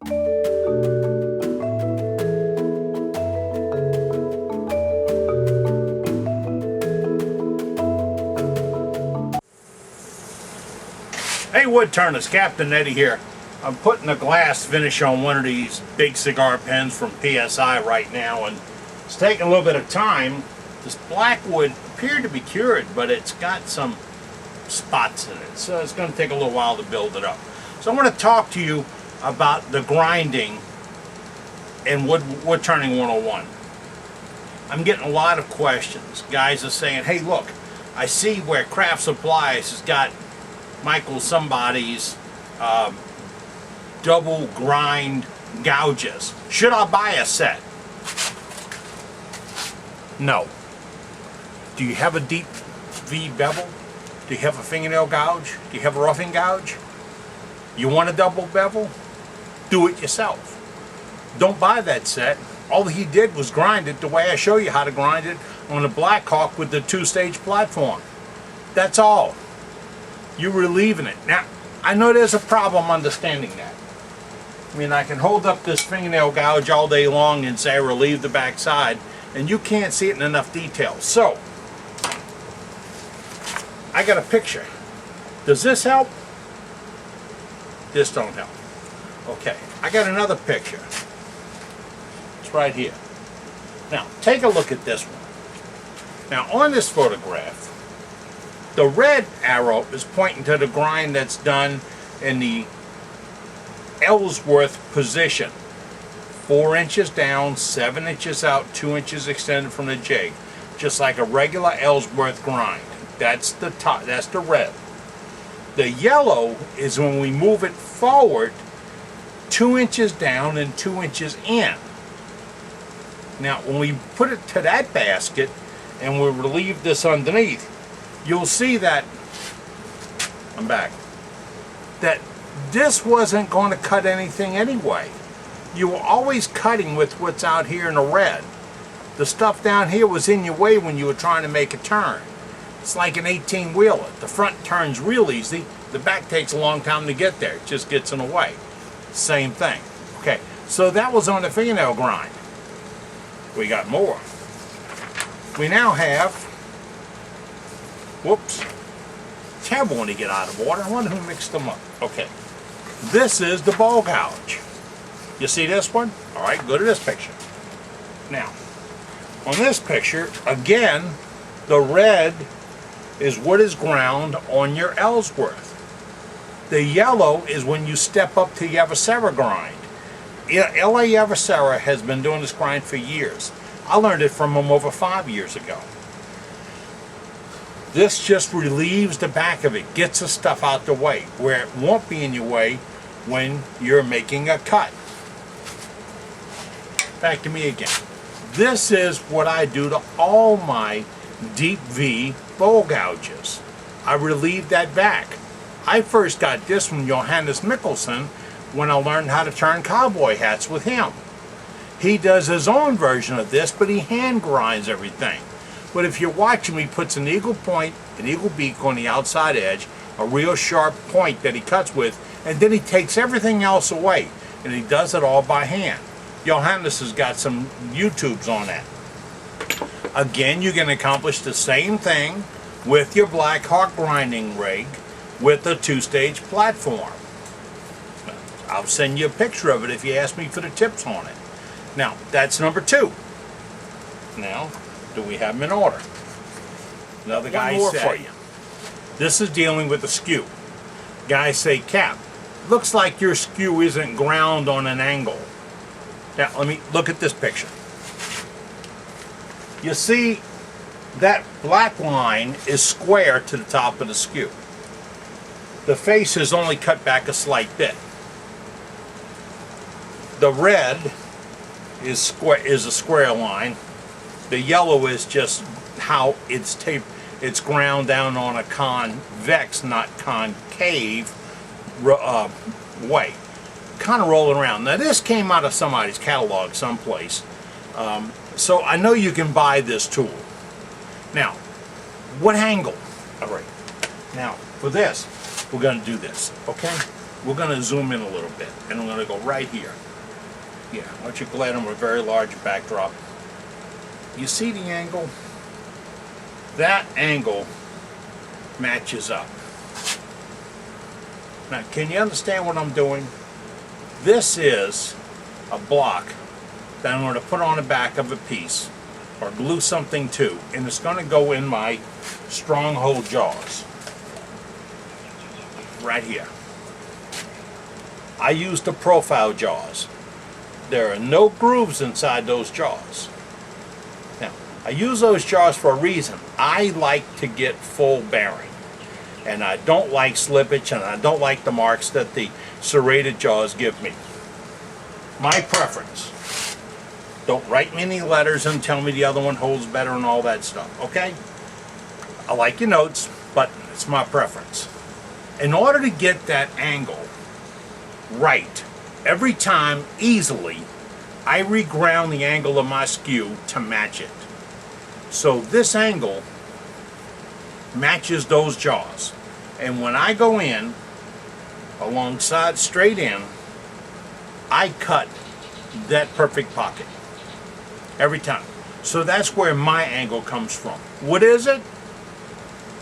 Hey wood turners, Captain Eddie here. I'm putting a glass finish on one of these big cigar pens from PSI right now, and it's taking a little bit of time. This black wood appeared to be cured, but it's got some spots in it, so it's going to take a little while to build it up. So I want to talk to you about the grinding in wood turning 101. I'm getting a lot of questions. Guys are saying, hey look, I see where Craft Supplies has got Michael somebody's double grind gouges. Should I buy a set? No. Do you have a deep V bevel? Do you have a fingernail gouge? Do you have a roughing gouge? You want a double bevel? Do it yourself. Don't buy that set. All he did was grind it the way I show you how to grind it on a Blackhawk with the 2-stage platform. That's all. You're relieving it. Now, I know there's a problem understanding that. I mean, I can hold up this fingernail gouge all day long and say relieve the back side, and you can't see it in enough detail. So, I got a picture. Does this help? This don't help. Okay, I got another picture. It's right here. Now, take a look at this one. Now, on this photograph, the red arrow is pointing to the grind that's done in the Ellsworth position. 4 inches down, 7 inches out, 2 inches extended from the jig. Just like a regular Ellsworth grind. That's the top, that's the red. The yellow is when we move it forward 2 inches down and 2 inches in. Now when we put it to that basket and we relieve this underneath, you'll see that, I'm back, that this wasn't going to cut anything anyway. You were always cutting with what's out here in the red. The stuff down here was in your way when you were trying to make a turn. It's like an 18-wheeler. The front turns real easy, the back takes a long time to get there. It just gets in the way. Same thing. Okay, so that was on the fingernail grind. We got more. We now have, whoops, terrible when they get out of water. I wonder who mixed them up. Okay, this is the ball gouge. You see this one? All right, go to this picture. Now, on this picture, again, the red is what is ground on your Ellsworth. The yellow is when you step up to Yavasera grind. L.A. Yavasera has been doing this grind for years. I learned it from him over 5 years ago. This just relieves the back of it, gets the stuff out the way, where it won't be in your way when you're making a cut. Back to me again. This is what I do to all my deep V bowl gouges. I relieve that back. I first got this from Johannes Mikkelsen when I learned how to turn cowboy hats with him. He does his own version of this, but he hand grinds everything. But if you watch him, he puts an eagle point, an eagle beak on the outside edge, a real sharp point that he cuts with, and then he takes everything else away, and he does it all by hand. Johannes has got some YouTubes on that. Again, you can accomplish the same thing with your Blackhawk grinding rig with a 2-stage platform. I'll send you a picture of it if you ask me for the tips on it. Now, that's number 2. Now, do we have them in order? Another guy said, for you. This is dealing with the skew. Guys say, Cap, looks like your skew isn't ground on an angle. Now, let me look at this picture. You see, that black line is square to the top of the skew. The face is only cut back a slight bit. The red is a square line. The yellow is just how it's taped. It's ground down on a convex, not concave way. Kind of rolling around. Now this came out of somebody's catalog someplace. So I know you can buy this tool. Now, what angle? All right. Now, for this, we're going to do this, okay? we're going to zoom in a little bit, and I'm going to go right here. Yeah, why don't you glide on a very large backdrop. You see the angle? That angle matches up. Now, can you understand what I'm doing? This is a block that I'm going to put on the back of a piece or glue something to, and it's going to go in my stronghold jaws right here. I use the profile jaws. There are no grooves inside those jaws. Now, I use those jaws for a reason. I like to get full bearing, and I don't like slippage, and I don't like the marks that the serrated jaws give me. My preference. Don't write me any letters and tell me the other one holds better and all that stuff, okay? I like your notes, but it's my preference. In order to get that angle right, every time easily, I reground the angle of my skew to match it. So this angle matches those jaws. And when I go in, alongside straight in, I cut that perfect pocket. Every time. So that's where my angle comes from. What is it?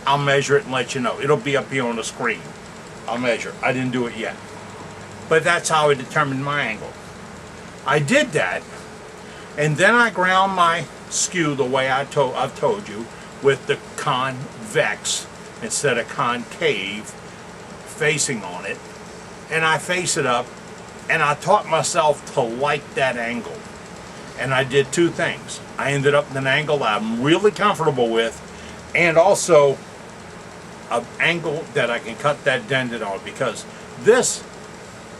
I'll measure it and let you know. It'll be up here on the screen. I'll measure. I didn't do it yet. But that's how I determined my angle. I did that, and then I ground my skew the way I've told you, with the convex instead of concave facing on it. And I face it up, and I taught myself to like that angle. And I did two things. I ended up with an angle I'm really comfortable with, and also an angle that I can cut that dented on, because this,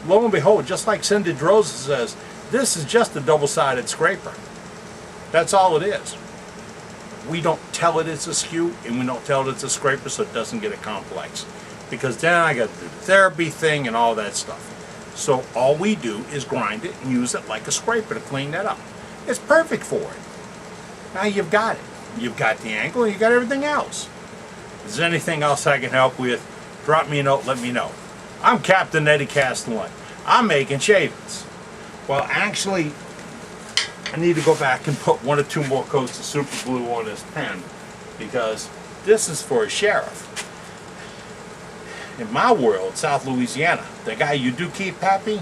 lo and behold, just like Cindy Droza says, this is just a double-sided scraper. That's all it is. We don't tell it it's a skew, and we don't tell it it's a scraper, so it doesn't get a complex. Because then I got to do the therapy thing and all that stuff. So all we do is grind it and use it like a scraper to clean that up. It's perfect for it. Now you've got it. You've got the angle and you've got everything else. If there's anything else I can help with, drop me a note, let me know. I'm Captain Eddie Castellan. I'm making shavings. Well, actually, I need to go back and put 1 or 2 more coats of super glue on this pen, because this is for a sheriff. In my world, South Louisiana, the guy you do keep happy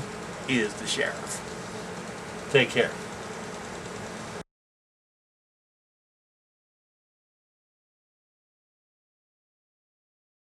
is the sheriff. Take care.